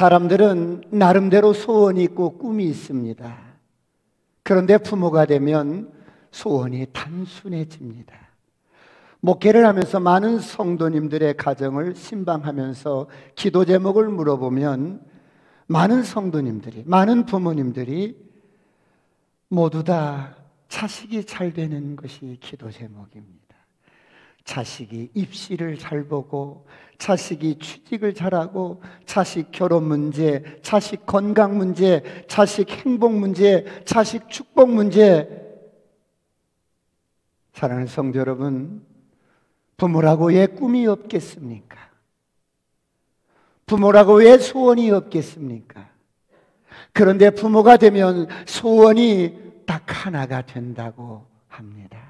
사람들은 나름대로 소원이 있고 꿈이 있습니다. 그런데 부모가 되면 소원이 단순해집니다. 목회를 하면서 많은 성도님들의 가정을 신방하면서 기도 제목을 물어보면 많은 성도님들이, 많은 부모님들이 모두 다 자식이 잘 되는 것이 기도 제목입니다. 자식이 입시를 잘 보고, 자식이 취직을 잘하고, 자식 결혼 문제, 자식 건강 문제, 자식 행복 문제, 자식 축복 문제. 사랑하는 성도 여러분, 부모라고 왜 꿈이 없겠습니까? 부모라고 왜 소원이 없겠습니까? 그런데 부모가 되면 소원이 딱 하나가 된다고 합니다.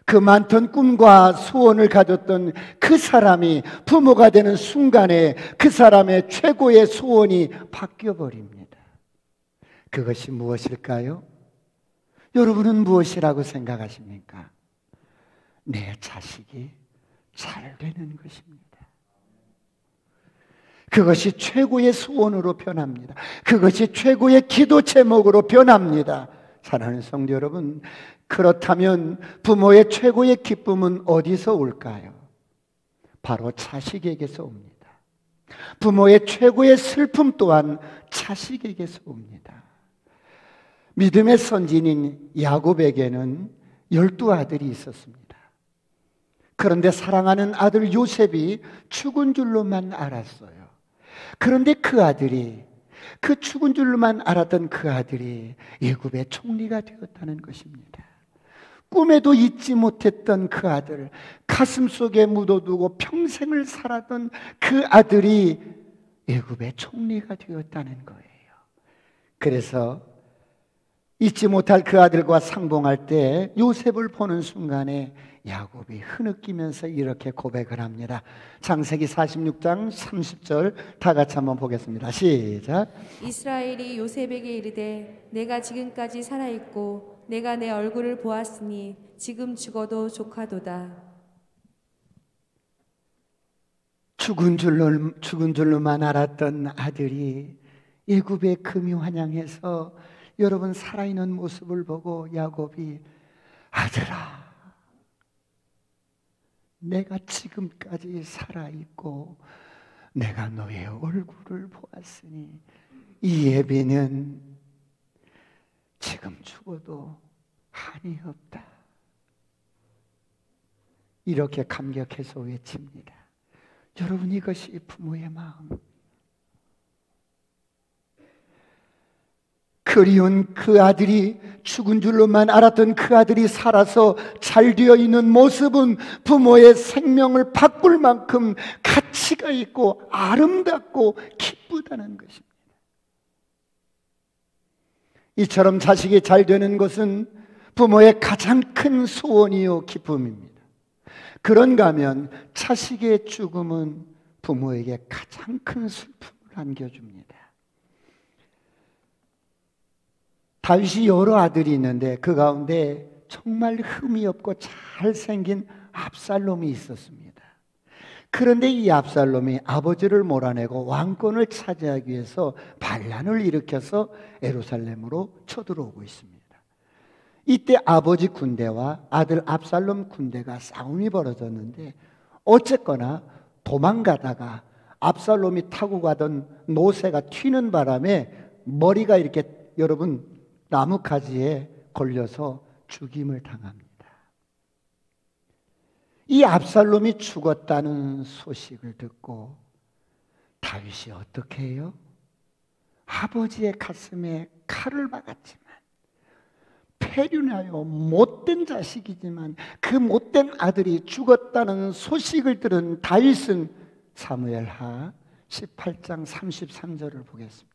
그 많던 꿈과 소원을 가졌던 그 사람이 부모가 되는 순간에 그 사람의 최고의 소원이 바뀌어버립니다. 그것이 무엇일까요? 여러분은 무엇이라고 생각하십니까? 내 자식이 잘 되는 것입니다. 그것이 최고의 소원으로 변합니다. 그것이 최고의 기도 제목으로 변합니다. 사랑하는 성도 여러분, 그렇다면 부모의 최고의 기쁨은 어디서 올까요? 바로 자식에게서 옵니다. 부모의 최고의 슬픔 또한 자식에게서 옵니다. 믿음의 선진인 야곱에게는 12아들이 있었습니다. 그런데 사랑하는 아들 요셉이 죽은 줄로만 알았어요. 그런데 그 죽은 줄로만 알았던 그 아들이 애굽의 총리가 되었다는 것입니다. 꿈에도 잊지 못했던 그 아들, 가슴속에 묻어두고 평생을 살았던 그 아들이 애굽의 총리가 되었다는 거예요. 그래서 잊지 못할 그 아들과 상봉할 때 요셉을 보는 순간에 야곱이 흐느끼면서 이렇게 고백을 합니다. 창세기 46장 30절 다 같이 한번 보겠습니다. 시작. 이스라엘이 요셉에게 이르되 내가 지금까지 살아있고 내가 내 얼굴을 보았으니 지금 죽어도 조카도다. 죽은 줄로만 알았던 아들이 애굽의 금이 환영해서 여러분 살아있는 모습을 보고 야곱이 아들아, 내가 지금까지 살아있고 내가 너의 얼굴을 보았으니 이 예배는 지금 죽어도 한이 없다. 이렇게 감격해서 외칩니다. 여러분, 이것이 부모의 마음. 그리운 그 아들이, 죽은 줄로만 알았던 그 아들이 살아서 잘 되어 있는 모습은 부모의 생명을 바꿀 만큼 가치가 있고 아름답고 기쁘다는 것입니다. 이처럼 자식이 잘 되는 것은 부모의 가장 큰 소원이요 기쁨입니다. 그런가 하면 자식의 죽음은 부모에게 가장 큰 슬픔을 안겨줍니다. 다윗이 여러 아들이 있는데 그 가운데 정말 흠이 없고 잘생긴 압살롬이 있었습니다. 그런데 이 압살롬이 아버지를 몰아내고 왕권을 차지하기 위해서 반란을 일으켜서 예루살렘으로 쳐들어오고 있습니다. 이때 아버지 군대와 아들 압살롬 군대가 싸움이 벌어졌는데 어쨌거나 도망가다가 압살롬이 타고 가던 노새가 튀는 바람에 머리가 이렇게 여러분 나뭇가지에 걸려서 죽임을 당합니다. 이 압살롬이 죽었다는 소식을 듣고 다윗이 어떻게 해요? 아버지의 가슴에 칼을 박았지만 폐륜하여 못된 자식이지만 그 못된 아들이 죽었다는 소식을 들은 다윗은 사무엘하 18장 33절을 보겠습니다.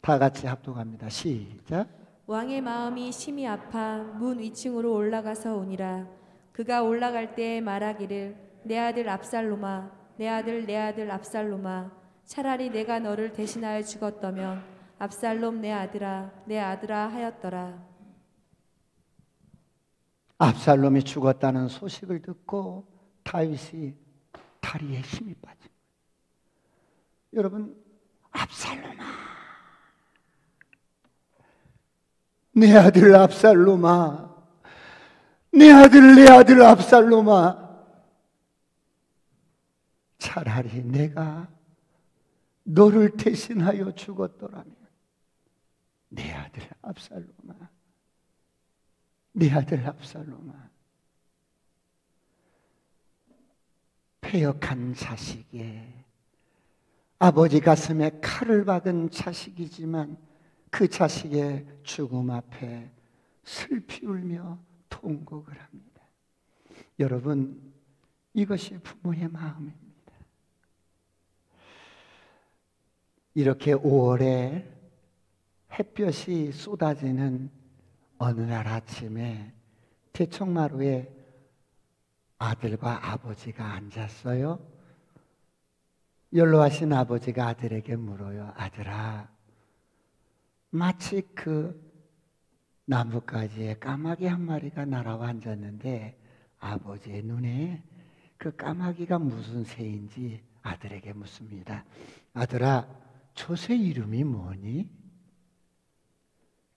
다 같이 합독합니다. 시작. 왕의 마음이 심히 아파 문 위층으로 올라가서 오니라. 그가 올라갈 때 말하기를 내 아들 압살롬아, 내 아들 압살롬아, 차라리 내가 너를 대신하여 죽었더면 압살롬 내 아들아 하였더라. 압살롬이 죽었다는 소식을 듣고 다윗이 다리에 힘이 빠집니다. 여러분, 압살롬아, 내 아들 압살롬아, 내 아들 압살롬아, 차라리 내가 너를 대신하여 죽었더라면, 내 아들 압살롬아, 내 아들 압살롬아, 패역한 자식에 아버지 가슴에 칼을 박은 자식이지만 그 자식의 죽음 앞에 슬피 울며 통곡을 합니다. 여러분, 이것이 부모의 마음입니다. 이렇게 5월에 햇볕이 쏟아지는 어느 날 아침에 대청마루에 아들과 아버지가 앉았어요. 연로하신 아버지가 아들에게 물어요. 아들아, 마치 그 나뭇가지에 까마귀 한 마리가 날아와 앉았는데 아버지의 눈에 그 까마귀가 무슨 새인지 아들에게 묻습니다. 아들아, 저 새 이름이 뭐니?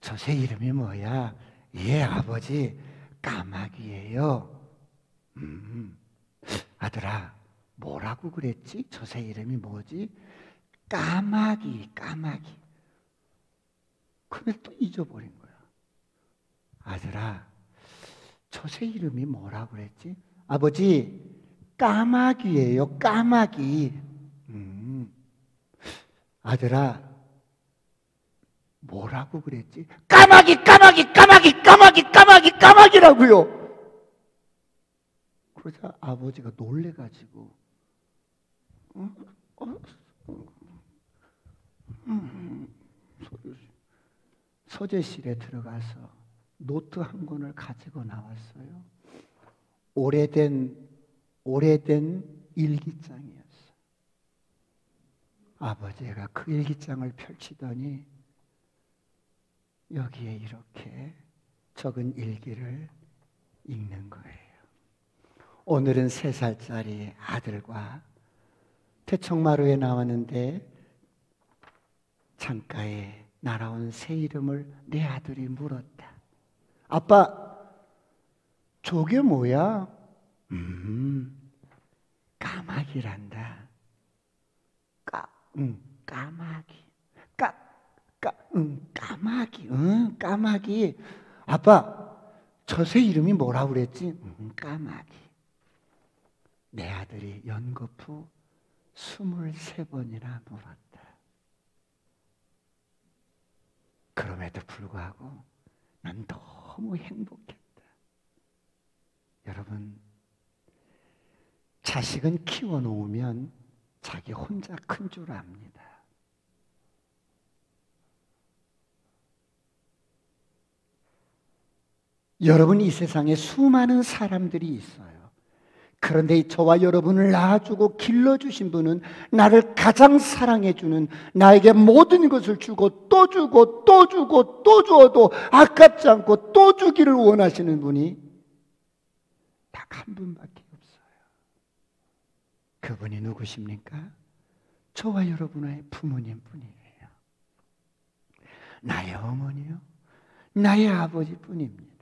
저 새 이름이 뭐야? 예, 아버지, 까마귀예요. 아들아, 뭐라고 그랬지? 저 새 이름이 뭐지? 까마귀. 근데 또 잊어버린 거야. 아들아, 저 새 이름이 뭐라고 그랬지? 아버지, 까마귀예요, 까마귀. 아들아, 뭐라고 그랬지? 까마귀라고요. 그러자 아버지가 놀래가지고 서재실에 들어가서 노트 한 권을 가지고 나왔어요. 오래된 일기장이었어요. 아버지가 그 일기장을 펼치더니 여기에 이렇게 적은 일기를 읽는 거예요. 오늘은 3살짜리 아들과 대청마루에 나왔는데 창가에 날아온 새 이름을 내 아들이 물었다. 아빠, 저게 뭐야? 까마귀란다. 까마귀. 아빠, 저 새 이름이 뭐라고 그랬지? 까마귀. 내 아들이 연거푸 23번이나 물었다. 그럼에도 불구하고 난 너무 행복했다. 여러분, 자식은 키워놓으면 자기 혼자 큰 줄 압니다. 여러분, 이 세상에 수많은 사람들이 있어요. 그런데 저와 여러분을 낳아주고 길러주신 분은 나를 가장 사랑해주는, 나에게 모든 것을 주고 또 주고 또 주고 또 주어도 아깝지 않고 또 주기를 원하시는 분이 딱 한 분밖에 없어요. 그분이 누구십니까? 저와 여러분의 부모님 뿐이에요. 나의 어머니요, 나의 아버지 뿐입니다.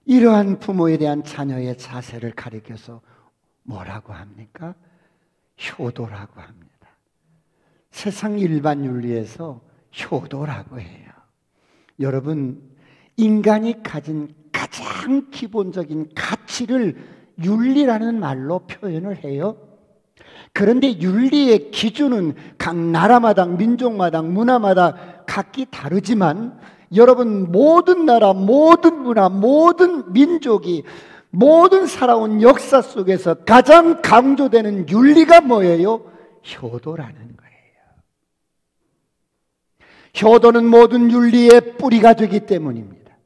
이러한 부모에 대한 자녀의 자세를 가리켜서 뭐라고 합니까? 효도라고 합니다. 세상 일반 윤리에서 효도라고 해요. 여러분, 인간이 가진 가장 기본적인 가치를 윤리라는 말로 표현을 해요. 그런데 윤리의 기준은 각 나라마다, 민족마다, 문화마다 각기 다르지만 여러분, 모든 나라, 모든 문화, 모든 민족이, 모든 살아온 역사 속에서 가장 강조되는 윤리가 뭐예요? 효도라는 거예요. 효도는 모든 윤리의 뿌리가 되기 때문입니다.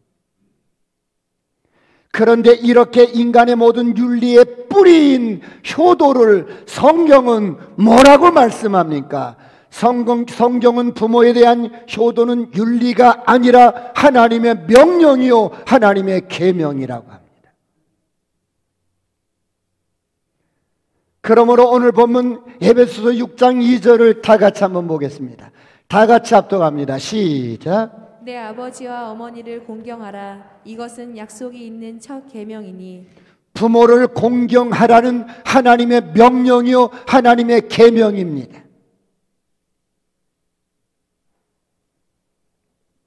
그런데 이렇게 인간의 모든 윤리의 뿌리인 효도를 성경은 뭐라고 말씀합니까? 성경은 부모에 대한 효도는 윤리가 아니라 하나님의 명령이요 하나님의 계명이라고 합니다. 그러므로 오늘 본문 에베소서 6장 2절을 다 같이 한번 보겠습니다. 다 같이 합독합니다. 시작. 내 아버지와 어머니를 공경하라. 이것은 약속이 있는 첫 계명이니. 부모를 공경하라는 하나님의 명령이요 하나님의 계명입니다.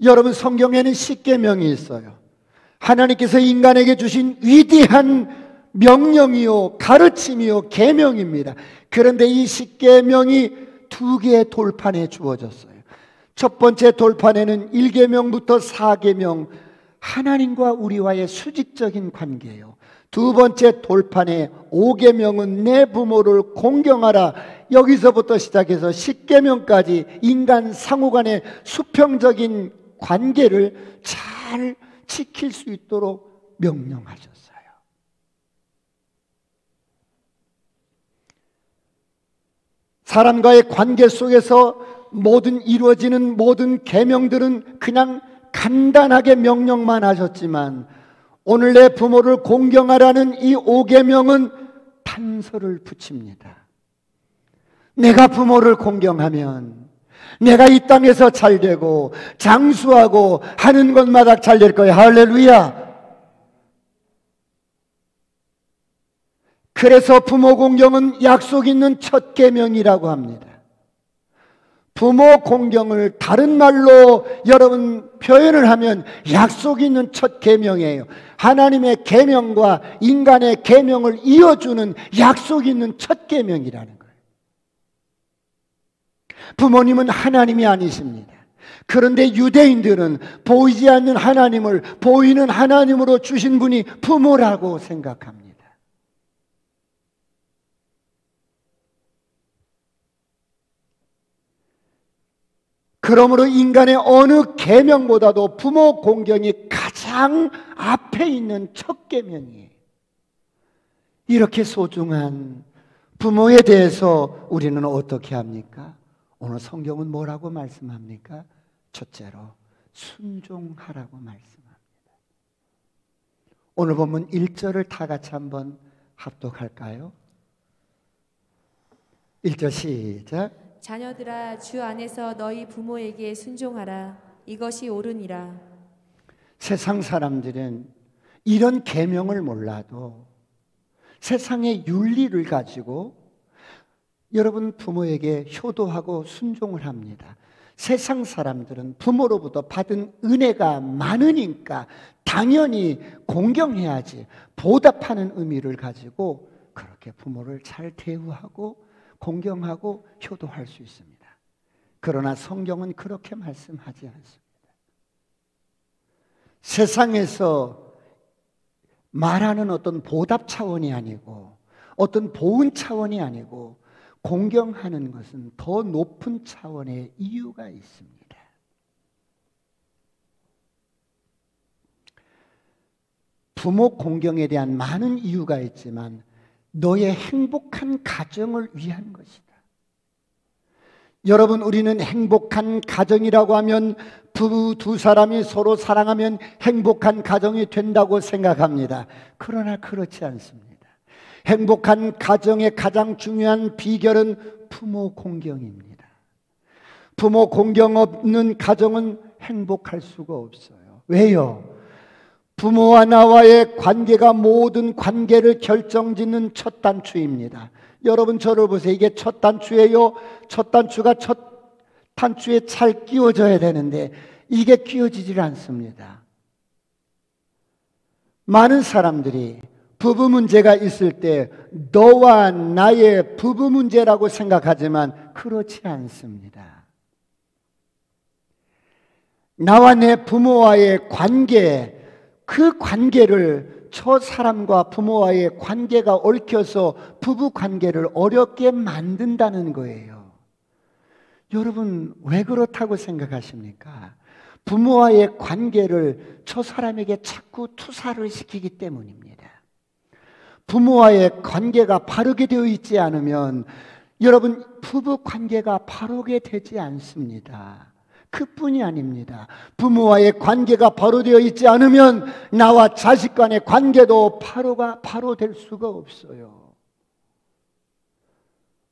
여러분, 성경에는 십계명이 있어요. 하나님께서 인간에게 주신 위대한 명령이요 가르침이요 계명입니다. 그런데 이 십계명이 두 개의 돌판에 주어졌어요. 첫 번째 돌판에는 1계명부터 4계명, 하나님과 우리와의 수직적인 관계예요. 두 번째 돌판에 5계명은 내 부모를 공경하라. 여기서부터 시작해서 10계명까지 인간 상호 간의 수평적인 관계를 잘 지킬 수 있도록 명령하셨어요. 사람과의 관계 속에서 이루어지는 모든 계명들은 그냥 간단하게 명령만 하셨지만 오늘 내 부모를 공경하라는 이 5계명은 단서를 붙입니다. 내가 부모를 공경하면 내가 이 땅에서 잘되고 장수하고 하는 것마다 잘될 거야. 할렐루야. 그래서 부모 공경은 약속 있는 첫 계명이라고 합니다. 부모 공경을 다른 말로 여러분 표현을 하면 약속 있는 첫 계명이에요. 하나님의 계명과 인간의 계명을 이어주는 약속 있는 첫 계명이라는 거예요. 부모님은 하나님이 아니십니다. 그런데 유대인들은 보이지 않는 하나님을 보이는 하나님으로 주신 분이 부모라고 생각합니다. 그러므로 인간의 어느 계명보다도 부모 공경이 가장 앞에 있는 첫 계명이에요. 이렇게 소중한 부모에 대해서 우리는 어떻게 합니까? 오늘 성경은 뭐라고 말씀합니까? 첫째로 순종하라고 말씀합니다. 오늘 보면 1절을 다 같이 한번 합독할까요? 1절 시작. 자녀들아, 주 안에서 너희 부모에게 순종하라. 이것이 옳으니라. 세상 사람들은 이런 계명을 몰라도 세상의 윤리를 가지고 여러분 부모에게 효도하고 순종을 합니다. 세상 사람들은 부모로부터 받은 은혜가 많으니까 당연히 공경해야지 보답하는 의미를 가지고 그렇게 부모를 잘 대우하고 공경하고 효도할 수 있습니다. 그러나 성경은 그렇게 말씀하지 않습니다. 세상에서 말하는 어떤 보답 차원이 아니고 어떤 보은 차원이 아니고 공경하는 것은 더 높은 차원의 이유가 있습니다. 부모 공경에 대한 많은 이유가 있지만 너의 행복한 가정을 위한 것이다. 여러분, 우리는 행복한 가정이라고 하면 부부 두 사람이 서로 사랑하면 행복한 가정이 된다고 생각합니다. 그러나 그렇지 않습니다. 행복한 가정의 가장 중요한 비결은 부모 공경입니다. 부모 공경 없는 가정은 행복할 수가 없어요. 왜요? 부모와 나와의 관계가 모든 관계를 결정짓는 첫 단추입니다. 여러분 저를 보세요. 이게 첫 단추예요. 첫 단추가 첫 단추에 잘 끼워져야 되는데 이게 끼워지질 않습니다. 많은 사람들이 부부 문제가 있을 때 너와 나의 부부 문제라고 생각하지만 그렇지 않습니다. 나와 내 부모와의 관계, 그 관계를 저 사람과 부모와의 관계가 얽혀서 부부 관계를 어렵게 만든다는 거예요. 여러분 왜 그렇다고 생각하십니까? 부모와의 관계를 저 사람에게 자꾸 투사를 시키기 때문입니다. 부모와의 관계가 바르게 되어 있지 않으면 여러분 부부 관계가 바르게 되지 않습니다. 그뿐이 아닙니다. 부모와의 관계가 바로 되어 있지 않으면 나와 자식 간의 관계도 바로 될 수가 없어요.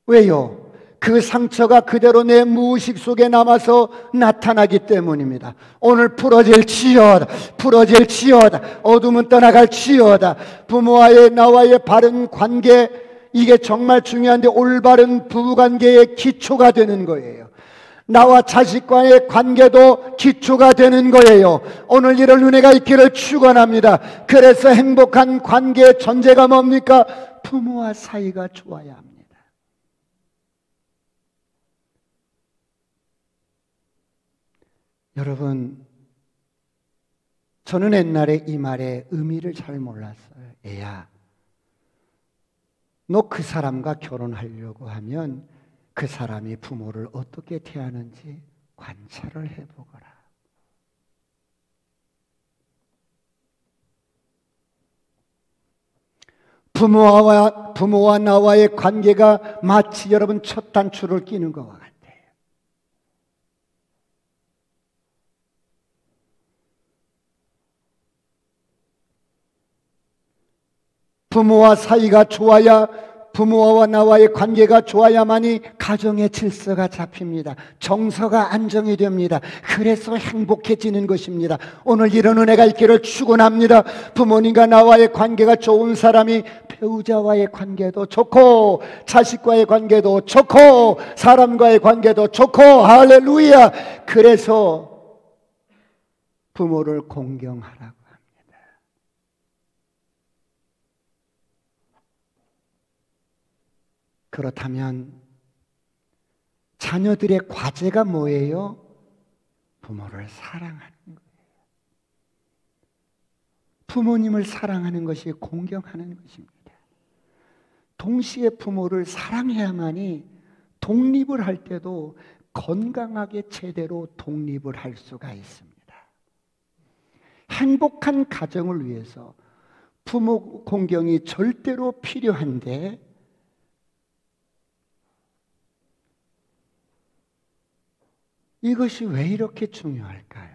왜요? 그 상처가 그대로 내 무의식 속에 남아서 나타나기 때문입니다. 오늘 풀어질지어다, 풀어질지어다, 어둠은 떠나갈지어다. 부모와의 나와의 바른 관계, 이게 정말 중요한데 올바른 부부관계의 기초가 되는 거예요. 나와 자식과의 관계도 기초가 되는 거예요. 오늘 이런 은혜가 있기를 축원합니다. 그래서 행복한 관계의 전제가 뭡니까? 부모와 사이가 좋아야 합니다. 여러분, 저는 옛날에 이 말의 의미를 잘 몰랐어요. 애야, 너 그 사람과 결혼하려고 하면 그 사람이 부모를 어떻게 대하는지 관찰을 해보거라. 부모와 나와의 관계가 마치 여러분 첫 단추를 끼는 것과 같아요. 부모와 사이가 좋아야, 부모와 나와의 관계가 좋아야만이 가정의 질서가 잡힙니다. 정서가 안정이 됩니다. 그래서 행복해지는 것입니다. 오늘 이런 은혜가 있기를 축원합니다. 부모님과 나와의 관계가 좋은 사람이 배우자와의 관계도 좋고, 자식과의 관계도 좋고, 사람과의 관계도 좋고, 할렐루야. 그래서 부모를 공경하라고. 그렇다면 자녀들의 과제가 뭐예요? 부모를 사랑하는 거예요. 부모님을 사랑하는 것이 공경하는 것입니다. 동시에 부모를 사랑해야만이 독립을 할 때도 건강하게 제대로 독립을 할 수가 있습니다. 행복한 가정을 위해서 부모 공경이 절대로 필요한데, 이것이 왜 이렇게 중요할까요?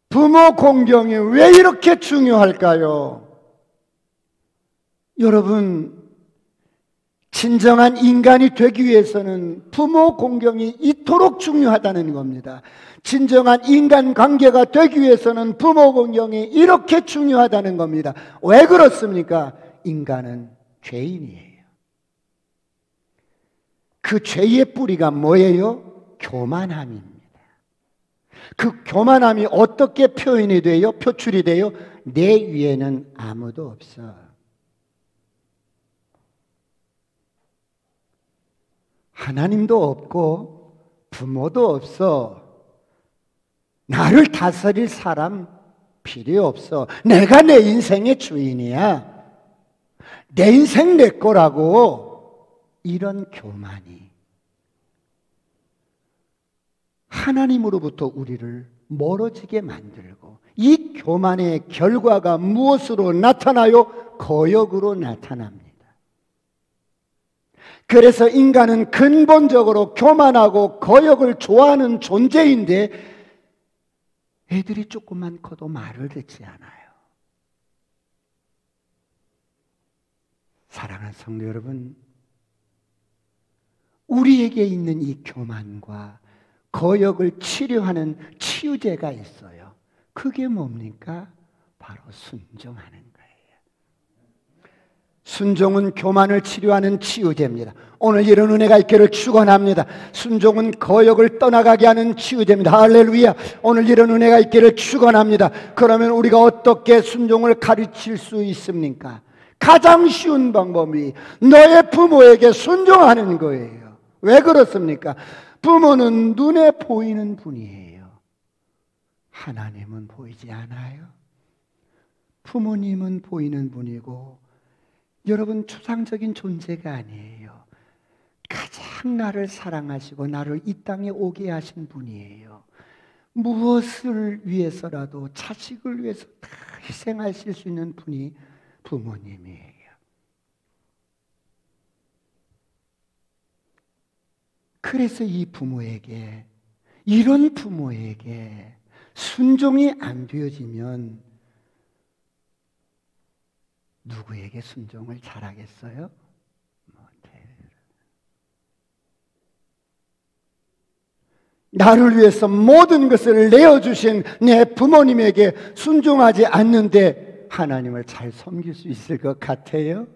부모 공경이 왜 이렇게 중요할까요? 여러분, 진정한 인간이 되기 위해서는 부모 공경이 이토록 중요하다는 겁니다. 진정한 인간 관계가 되기 위해서는 부모 공경이 이렇게 중요하다는 겁니다. 왜 그렇습니까? 인간은 죄인이에요. 그 죄의 뿌리가 뭐예요? 교만함입니다. 그 교만함이 어떻게 표현이 돼요? 표출이 돼요? 내 위에는 아무도 없어. 하나님도 없고 부모도 없어. 나를 다스릴 사람 필요 없어. 내가 내 인생의 주인이야. 내 인생 내 거라고. 이런 교만이 하나님으로부터 우리를 멀어지게 만들고, 이 교만의 결과가 무엇으로 나타나요? 거역으로 나타납니다. 그래서 인간은 근본적으로 교만하고 거역을 좋아하는 존재인데, 애들이 조금만 커도 말을 듣지 않아요. 사랑하는 성도 여러분, 우리에게 있는 이 교만과 거역을 치료하는 치유제가 있어요. 그게 뭡니까? 바로 순종하는 거예요. 순종은 교만을 치료하는 치유제입니다. 오늘 이런 은혜가 있기를 축원합니다. 순종은 거역을 떠나가게 하는 치유제입니다. 할렐루야. 오늘 이런 은혜가 있기를 축원합니다. 그러면 우리가 어떻게 순종을 가르칠 수 있습니까? 가장 쉬운 방법이 너의 부모에게 순종하는 거예요. 왜 그렇습니까? 부모는 눈에 보이는 분이에요. 하나님은 보이지 않아요. 부모님은 보이는 분이고, 여러분 추상적인 존재가 아니에요. 가장 나를 사랑하시고 나를 이 땅에 오게 하신 분이에요. 무엇을 위해서라도 자식을 위해서 다 희생하실 수 있는 분이 부모님이에요. 그래서 이 부모에게, 이런 부모에게 순종이 안 되어지면 누구에게 순종을 잘하겠어요? 나를 위해서 모든 것을 내어주신 내 부모님에게 순종하지 않는데 하나님을 잘 섬길 수 있을 것 같아요?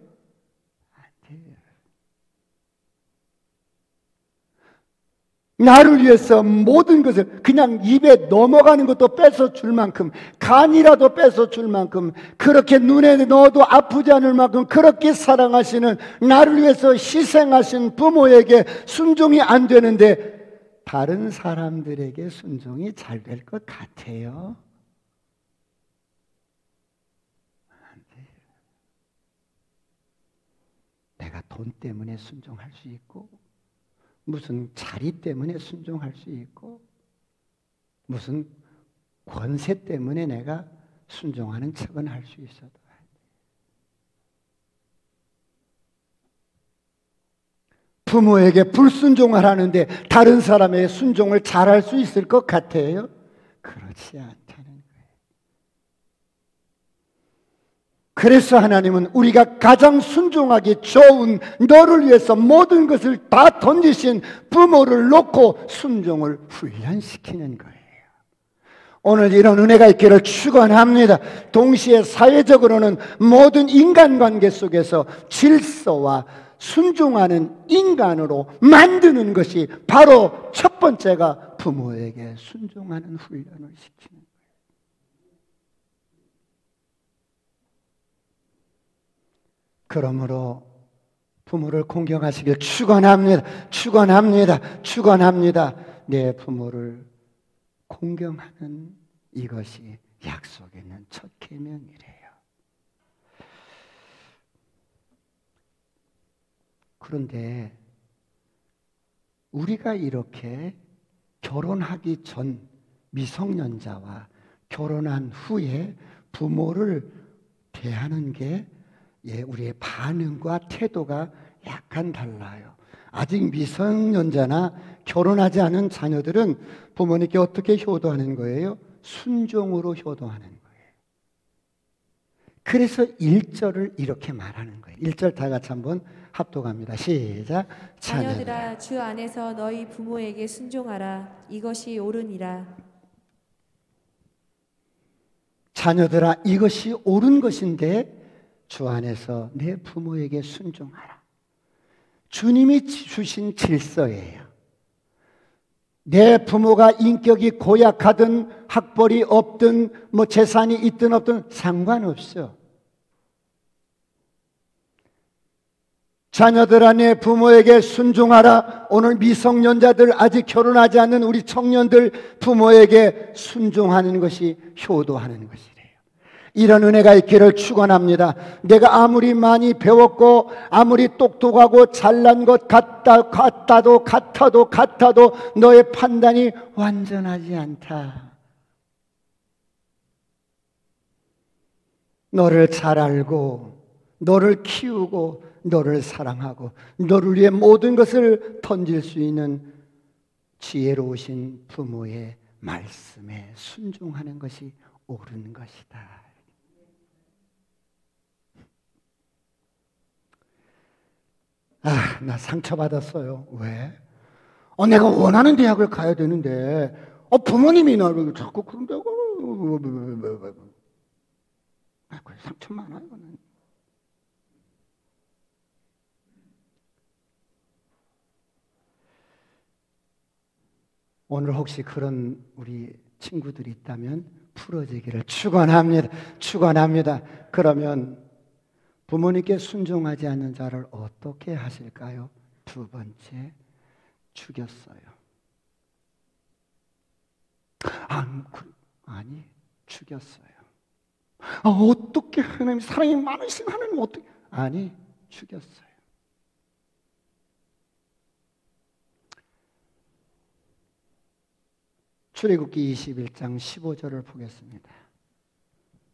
나를 위해서 모든 것을 그냥 입에 넘어가는 것도 뺏어 줄 만큼, 간이라도 뺏어 줄 만큼, 그렇게 눈에 넣어도 아프지 않을 만큼 그렇게 사랑하시는, 나를 위해서 희생하신 부모에게 순종이 안 되는데 다른 사람들에게 순종이 잘 될 것 같아요? 안 돼요. 내가 돈 때문에 순종할 수 있고, 무슨 자리 때문에 순종할 수 있고, 무슨 권세 때문에 내가 순종하는 척은 할 수 있어도, 부모에게 불순종하라는데 다른 사람의 순종을 잘할 수 있을 것 같아요? 그렇지 않다는 거예요. 그래서 하나님은 우리가 가장 순종하기 좋은, 너를 위해서 모든 것을 다 던지신 부모를 놓고 순종을 훈련시키는 거예요. 오늘 이런 은혜가 있기를 축원합니다. 동시에 사회적으로는 모든 인간관계 속에서 질서와 순종하는 인간으로 만드는 것이 바로 첫 번째가 부모에게 순종하는 훈련을 시키는 거예요. 그러므로 부모를 공경하시길 축원합니다. 축원합니다. 축원합니다. 내 부모를 공경하는 이것이 약속에 있는 첫 계명이래요. 그런데 우리가 이렇게 결혼하기 전 미성년자와 결혼한 후에 부모를 대하는 게 우리의 반응과 태도가 약간 달라요. 아직 미성년자나 결혼하지 않은 자녀들은 부모님께 어떻게 효도하는 거예요? 순종으로 효도하는 거예요. 그래서 1절을 이렇게 말하는 거예요. 1절 다 같이 한번 합독합니다. 시작. 자녀들아, 주 안에서 너희 부모에게 순종하라. 이것이 옳으니라. 자녀들아, 이것이 옳은 것인데 주 안에서 내 부모에게 순종하라. 주님이 주신 질서예요. 내 부모가 인격이 고약하든 학벌이 없든 재산이 있든 없든 상관없어. 자녀들아, 내 부모에게 순종하라. 오늘 미성년자들, 아직 결혼하지 않는 우리 청년들, 부모에게 순종하는 것이 효도하는 것이래요. 이런 은혜가 있기를 축원합니다. 내가 아무리 많이 배웠고 아무리 똑똑하고 잘난 것 같아도 너의 판단이 완전하지 않다. 너를 잘 알고 너를 키우고 너를 사랑하고 너를 위해 모든 것을 던질 수 있는 지혜로우신 부모의 말씀에 순종하는 것이 옳은 것이다. 나 상처받았어요. 왜? 내가 원하는 대학을 가야 되는데 부모님이 나를 자꾸 그런다고. 상처 많아요. 이거는. 오늘 혹시 그런 우리 친구들이 있다면 풀어지기를 축원합니다. 축원합니다. 그러면 부모님께 순종하지 않는 자를 어떻게 하실까요? 두 번째, 죽였어요. 아니, 죽였어요. 어떻게 하나님 사랑이 많으신 하나님 어떻게? 아니, 죽였어요. 출애굽기 21장 15절을 보겠습니다.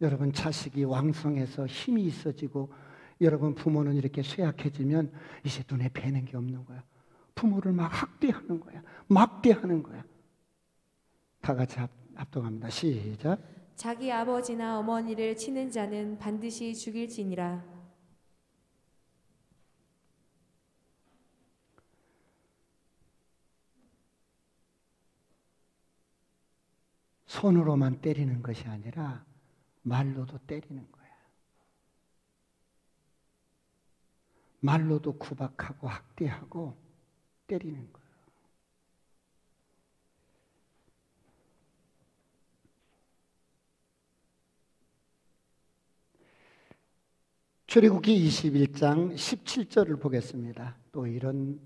여러분, 자식이 왕성해서 힘이 있어지고 여러분 부모는 이렇게 쇠약해지면 이제 눈에 뵈는 게 없는 거야. 부모를 막 학대하는 거야. 막대하는 거야. 다 같이 합동합니다. 시작. 자기 아버지나 어머니를 치는 자는 반드시 죽일지니라. 손으로만 때리는 것이 아니라 말로도 때리는 거야. 말로도 구박하고 학대하고 때리는 거야. 출애굽기 21장 17절을 보겠습니다. 또 이런,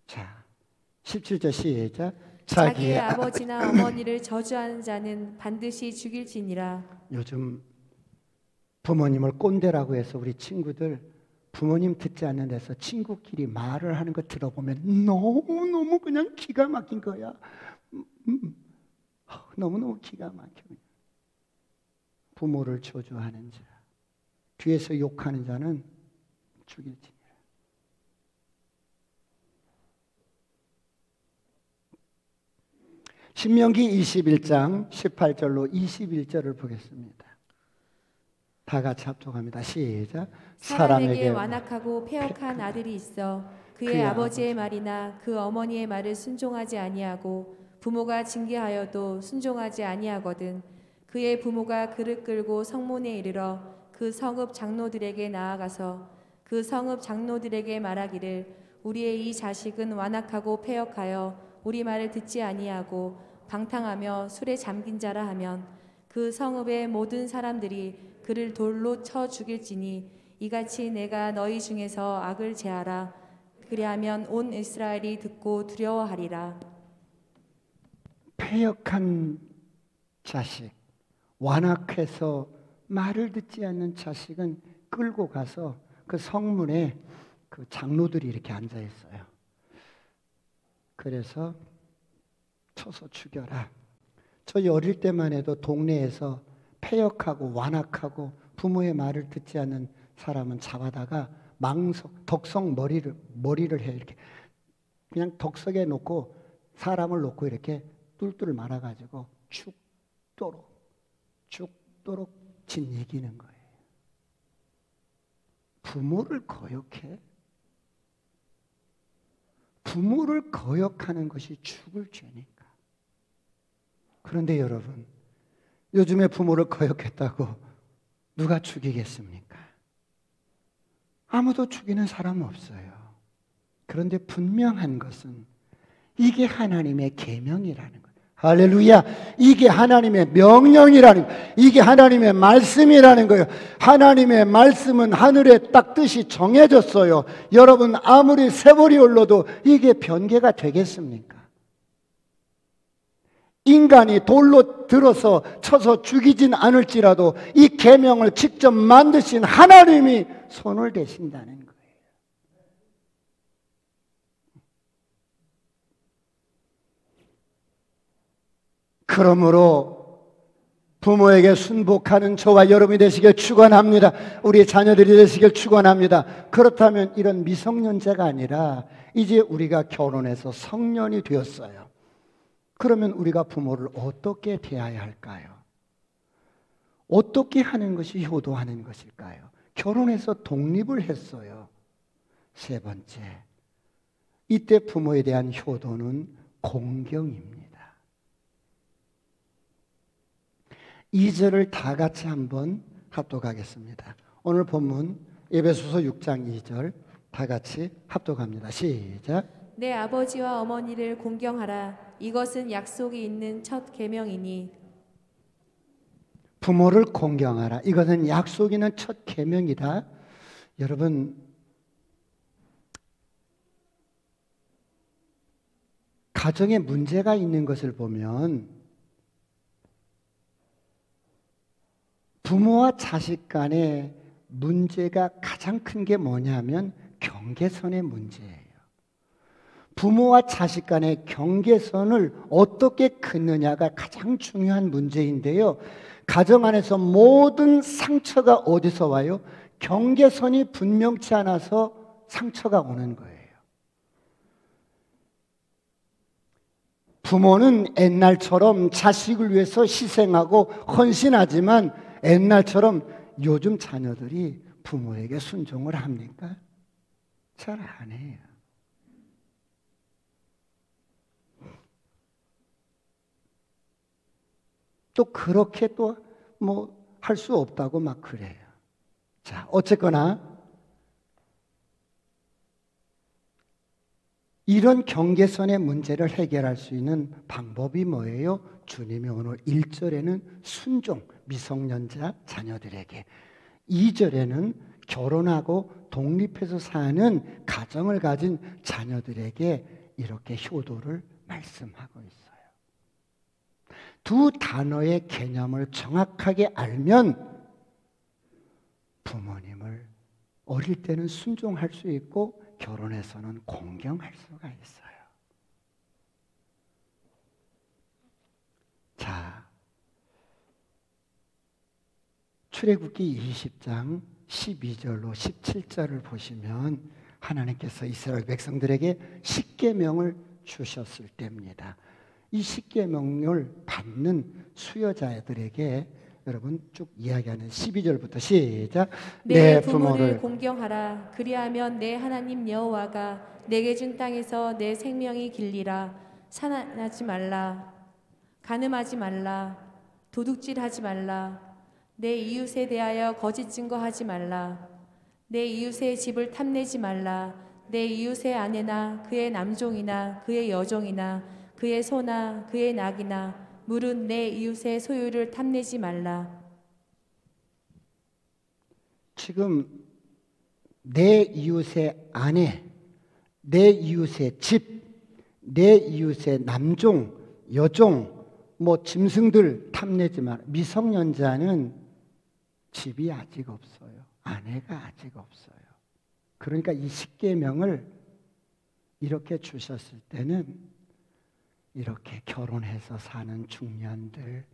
자, 17절 시작. 자기의 아버지나 어머니를 저주하는 자는 반드시 죽일지니라. 요즘 부모님을 꼰대라고 해서 우리 친구들 부모님 듣지 않는 데서 친구끼리 말을 하는 거 들어보면 너무너무 그냥 기가 막힌 거야. 너무너무 기가 막혀. 부모를 저주하는 자, 뒤에서 욕하는 자는 죽일지니라. 신명기 21장 18절로 21절을 보겠습니다. 다 같이 합독합니다. 시작. 사람에게 완악하고 패역한 아들이 있어 그의 아버지의 말이나 그 어머니의 말을 순종하지 아니하고 부모가 징계하여도 순종하지 아니하거든 그의 부모가 그를 끌고 성문에 이르러 그 성읍 장로들에게 나아가서 그 성읍 장로들에게 말하기를 우리의 이 자식은 완악하고 패역하여 우리 말을 듣지 아니하고 방탕하며 술에 잠긴 자라 하면 그 성읍의 모든 사람들이 그를 돌로 쳐 죽일지니 이같이 내가 너희 중에서 악을 제하라. 그리하면 온 이스라엘이 듣고 두려워하리라. 패역한 자식, 완악해서 말을 듣지 않는 자식은 끌고 가서 그 성문에 그 장로들이 이렇게 앉아 있어요. 그래서 쳐서 죽여라. 저희 어릴 때만 해도 동네에서 패역하고 완악하고 부모의 말을 듣지 않는 사람은 잡아다가 덕석 머리를 해 이렇게 그냥 덕석에 놓고 사람을 놓고 이렇게 뚫뚫 말아가지고 죽도록 짓이기는 거예요. 부모를 거역해? 부모를 거역하는 것이 죽을 죄니까. 그런데 여러분, 요즘에 부모를 거역했다고 누가 죽이겠습니까? 아무도 죽이는 사람 없어요. 그런데 분명한 것은 이게 하나님의 계명이라는 거예요. 할렐루야! 이게 하나님의 명령이라는 거예요. 이게 하나님의 말씀이라는 거예요. 하나님의 말씀은 하늘에 딱 뜻이 정해졌어요. 여러분 아무리 세월이 흘러도 이게 변개가 되겠습니까? 인간이 돌로 들어서 쳐서 죽이진 않을지라도 이 계명을 직접 만드신 하나님이 손을 대신다는 거예요. 그러므로 부모에게 순복하는 저와 여러분이 되시길 축원합니다. 우리 자녀들이 되시길 축원합니다. 그렇다면 이런 미성년자가 아니라 이제 우리가 결혼해서 성년이 되었어요. 그러면 우리가 부모를 어떻게 대해야 할까요? 어떻게 하는 것이 효도하는 것일까요? 결혼해서 독립을 했어요. 세 번째, 이때 부모에 대한 효도는 공경입니다. 2절을 다 같이 한번 합독하겠습니다. 오늘 본문 에베소서 6장 2절 다 같이 합독합니다. 시작. 내 아버지와 어머니를 공경하라. 이것은 약속이 있는 첫 계명이니. 부모를 공경하라. 이것은 약속이 있는 첫 계명이다. 여러분, 가정에 문제가 있는 것을 보면 부모와 자식 간의 문제가 가장 큰 게 뭐냐면 경계선의 문제예요. 부모와 자식 간의 경계선을 어떻게 긋느냐가 가장 중요한 문제인데요. 가정 안에서 모든 상처가 어디서 와요? 경계선이 분명치 않아서 상처가 오는 거예요. 부모는 옛날처럼 자식을 위해서 희생하고 헌신하지만 옛날처럼 요즘 자녀들이 부모에게 순종을 합니까? 잘 안 해요. 또 그렇게 또 뭐 할 수 없다고 막 그래요. 자, 어쨌거나 이런 경계선의 문제를 해결할 수 있는 방법이 뭐예요? 주님이 오늘 1절에는 순종, 미성년자 자녀들에게, 2절에는 결혼하고 독립해서 사는 가정을 가진 자녀들에게 이렇게 효도를 말씀하고 있어요. 두 단어의 개념을 정확하게 알면 부모님을 어릴 때는 순종할 수 있고 결혼해서는 공경할 수가 있어요. 자, 출애굽기 20장 12절로 17절을 보시면 하나님께서 이스라엘 백성들에게 십계명을 주셨을 때입니다. 이 십계명을 받는 수여자들에게 여러분 쭉 이야기하는 12절부터 시작. 내 부모를 공경하라. 그리하면 내 하나님 여호와가 내게 준 땅에서 내 생명이 길리라. 살인하지 말라. 간음하지 말라. 도둑질하지 말라. 내 이웃에 대하여 거짓 증거하지 말라. 내 이웃의 집을 탐내지 말라. 내 이웃의 아내나 그의 남종이나 그의 여종이나 그의 소나 그의 낙이나 물은 내 이웃의 소유를 탐내지 말라. 지금 내 이웃의 아내, 내 이웃의 집, 내 이웃의 남종, 여종, 뭐 짐승들 탐내지 마라. 미성년자는 집이 아직 없어요. 아내가 아직 없어요. 그러니까 이 십계명을 이렇게 주셨을 때는 이렇게 결혼해서 사는 중년들,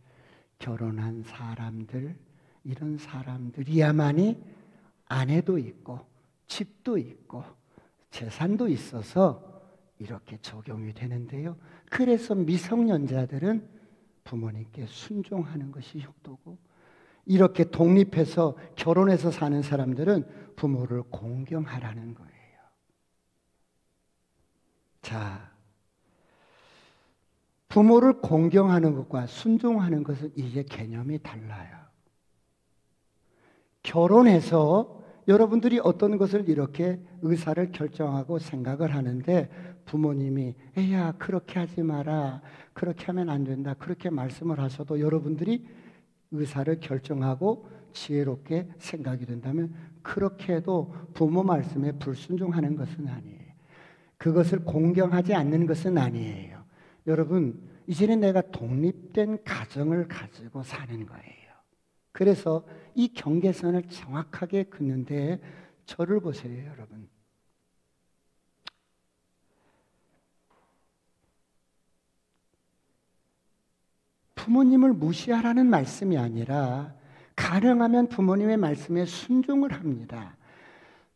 결혼한 사람들, 이런 사람들이야만이 아내도 있고 집도 있고 재산도 있어서 이렇게 적용이 되는데요. 그래서 미성년자들은 부모님께 순종하는 것이 효도고, 이렇게 독립해서 결혼해서 사는 사람들은 부모를 공경하라는 거예요. 자, 부모를 공경하는 것과 순종하는 것은 이게 개념이 달라요. 결혼해서 여러분들이 어떤 것을 이렇게 의사를 결정하고 생각을 하는데 부모님이 에야 그렇게 하지 마라, 그렇게 하면 안 된다, 그렇게 말씀을 하셔도 여러분들이 의사를 결정하고 지혜롭게 생각이 된다면 그렇게 해도 부모 말씀에 불순종하는 것은 아니에요. 그것을 공경하지 않는 것은 아니에요. 여러분, 이제는 내가 독립된 가정을 가지고 사는 거예요. 그래서 이 경계선을 정확하게 긋는데 저를 보세요, 여러분. 부모님을 무시하라는 말씀이 아니라 가능하면 부모님의 말씀에 순종을 합니다.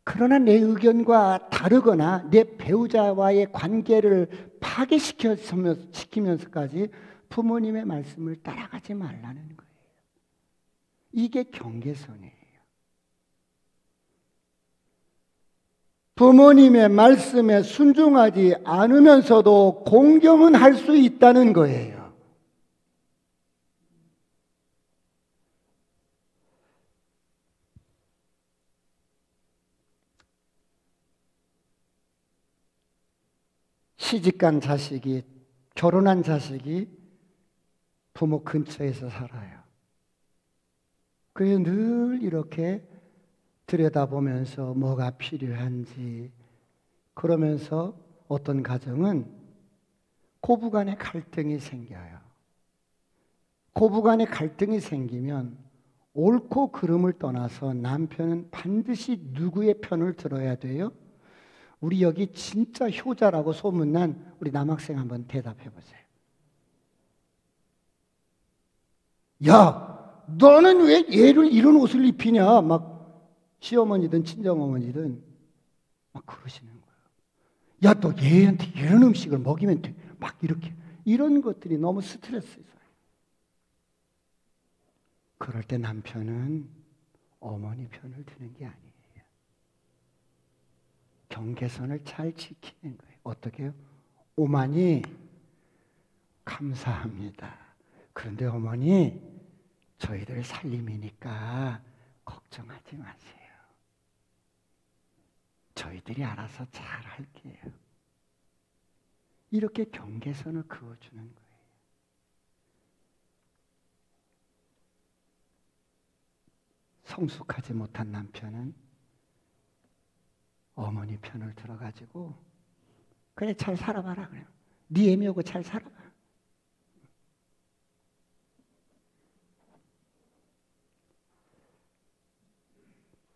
그러나 내 의견과 다르거나 내 배우자와의 관계를 파괴시키면서까지 부모님의 말씀을 따라가지 말라는 거예요. 이게 경계선이에요. 부모님의 말씀에 순종하지 않으면서도 공경은 할 수 있다는 거예요. 시집간 자식이, 결혼한 자식이 부모 근처에서 살아요. 그래서 늘 이렇게 들여다보면서 뭐가 필요한지, 그러면서 어떤 가정은 고부간의 갈등이 생겨요. 고부간의 갈등이 생기면 옳고 그름을 떠나서 남편은 반드시 누구의 편을 들어야 돼요? 우리 여기 진짜 효자라고 소문난 우리 남학생 한번 대답해 보세요. 야, 너는 왜 얘를 이런 옷을 입히냐? 막 시어머니든 친정어머니든 막 그러시는 거예요. 야, 너 얘한테 이런 음식을 먹이면 돼. 막 이렇게. 이런 것들이 너무 스트레스예요. 그럴 때 남편은 어머니 편을 드는 게 아니에요. 경계선을 잘 지키는 거예요. 어떻게 해요? 오마니 감사합니다. 그런데 어머니, 저희들 살림이니까 걱정하지 마세요. 저희들이 알아서 잘 할게요. 이렇게 경계선을 그어주는 거예요. 성숙하지 못한 남편은 어머니 편을 들어가지고 그래 잘 살아봐라 그래요. 네 애미하고 잘 살아봐.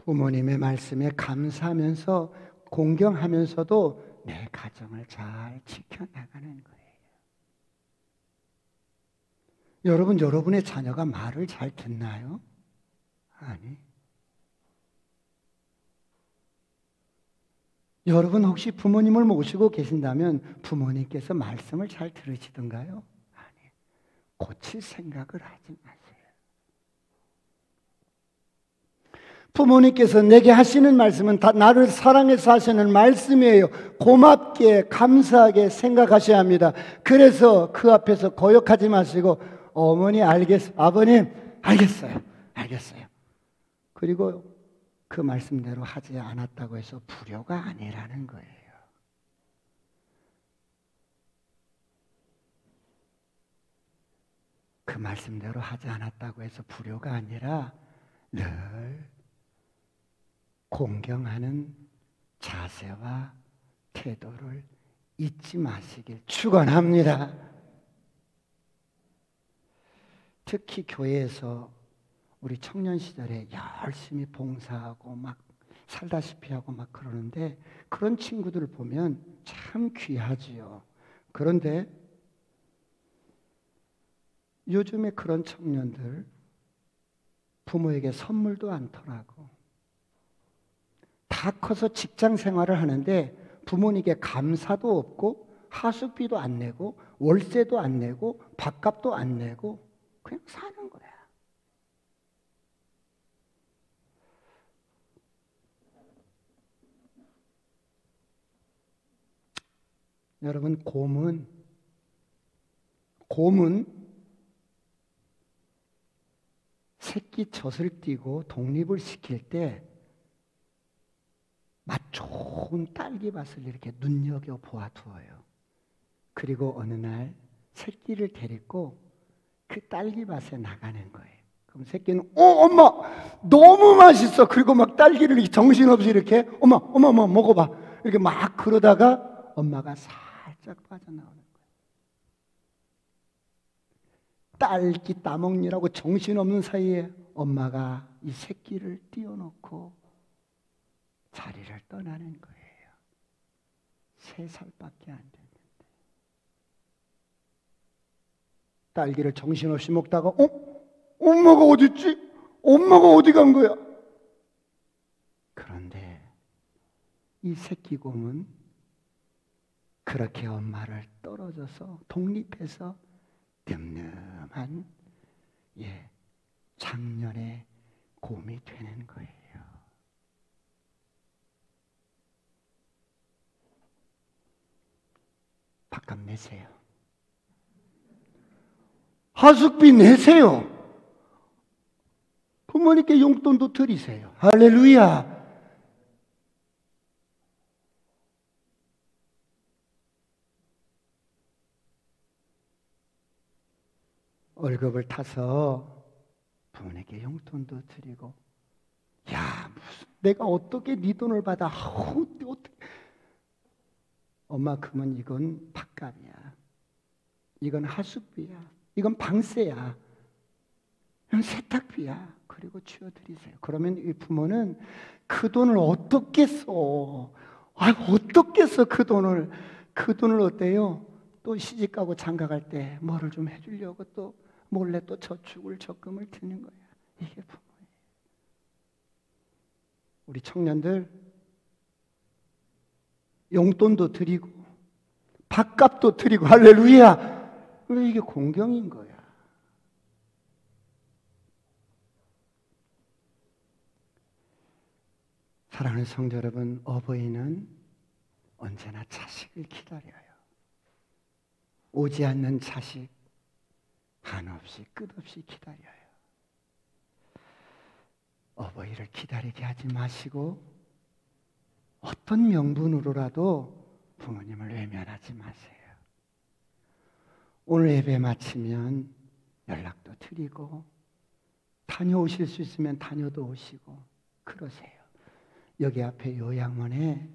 부모님의 말씀에 감사하면서 공경하면서도 내 가정을 잘 지켜나가는 거예요. 여러분, 여러분의 자녀가 말을 잘 듣나요? 아니. 여러분 혹시 부모님을 모시고 계신다면 부모님께서 말씀을 잘 들으시던가요? 아니. 고칠 생각을 하지 마세요. 부모님께서 내게 하시는 말씀은 다 나를 사랑해서 하시는 말씀이에요. 고맙게 감사하게 생각하셔야 합니다. 그래서 그 앞에서 거역하지 마시고 어머니 알겠어요. 아버님 알겠어요. 알겠어요. 그리고 그 말씀대로 하지 않았다고 해서 불효가 아니라는 거예요. 그 말씀대로 하지 않았다고 해서 불효가 아니라 늘 공경하는 자세와 태도를 잊지 마시길 축원합니다. 특히 교회에서 우리 청년 시절에 열심히 봉사하고 막 살다시피 하고 막 그러는데 그런 친구들을 보면 참 귀하지요. 그런데 요즘에 그런 청년들 부모에게 선물도 않더라고. 다 커서 직장 생활을 하는데 부모님께 감사도 없고 하숙비도 안 내고 월세도 안 내고 밥값도 안 내고 그냥 사는 거야. 여러분, 곰은 새끼 젖을 띠고 독립을 시킬 때 맛 좋은 딸기밭을 이렇게 눈여겨보아 두어요. 그리고 어느 날 새끼를 데리고 그 딸기밭에 나가는 거예요. 그럼 새끼는 엄마 너무 맛있어. 그리고 막 딸기를 정신없이 이렇게 엄마 먹어봐. 이렇게 막 그러다가 엄마가 살짝 빠져나오는 거예요. 딸기 따먹느라고 정신없는 사이에 엄마가 이 새끼를 띄워놓고 자리를 떠나는 거예요. 3살밖에 안 됐는데. 딸기를 정신없이 먹다가 엄마가 어디 있지? 엄마가 어디 간 거야? 그런데 이 새끼곰은 그렇게 엄마를 떨어져서 독립해서 늠름한 장년의 곰이 되는 거예요. 밥값 내세요. 하숙비 내세요. 부모님께 용돈도 드리세요. 할렐루야. 월급을 타서 부모님께 용돈도 드리고, 야, 무슨 내가 어떻게 네 돈을 받아? 어떻게? 엄마, 그러면 이건 밥값이야. 이건 하숙비야. 이건 방세야. 이건 세탁비야. 그리고 치워드리세요. 그러면 이 부모는 그 돈을 어떻게 써? 어떻게 써 그 돈을? 그 돈을 어때요? 또 시집가고 장가갈 때 뭐를 좀 해주려고 또 몰래 또 저축을 적금을 드는 거야. 이게 부모예요. 우리 청년들 용돈도 드리고 밥값도 드리고 할렐루야. 이게 공경인 거야. 사랑하는 성도 여러분, 어버이는 언제나 자식을 기다려요. 오지 않는 자식 한없이 끝없이 기다려요. 어버이를 기다리게 하지 마시고 어떤 명분으로라도 부모님을 외면하지 마세요. 오늘 예배 마치면 연락도 드리고 다녀오실 수 있으면 다녀도 오시고 그러세요. 여기 앞에 요양원에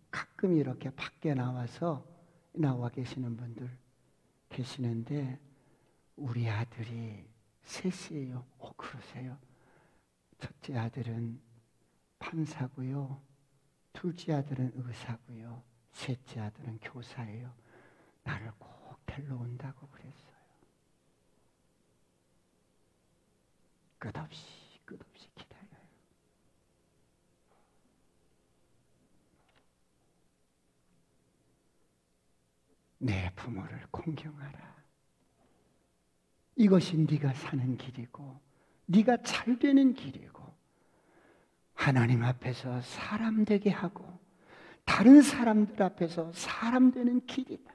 가끔 이렇게 밖에 나와 계시는 분들 계시는데 우리 아들이 셋이에요. 그러세요. 첫째 아들은 판사고요. 둘째 아들은 의사고요. 셋째 아들은 교사예요. 나를 꼭 데리러 온다고 그랬어요. 끝없이 기다려요. 내 부모를 공경하라. 이것이 네가 사는 길이고 네가 잘 되는 길이고 하나님 앞에서 사람 되게 하고 다른 사람들 앞에서 사람 되는 길이다.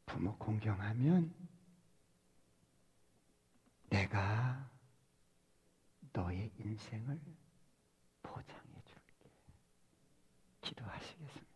부모 공경하면 내가 너의 인생을 보장해 줄게. 기도하시겠습니다.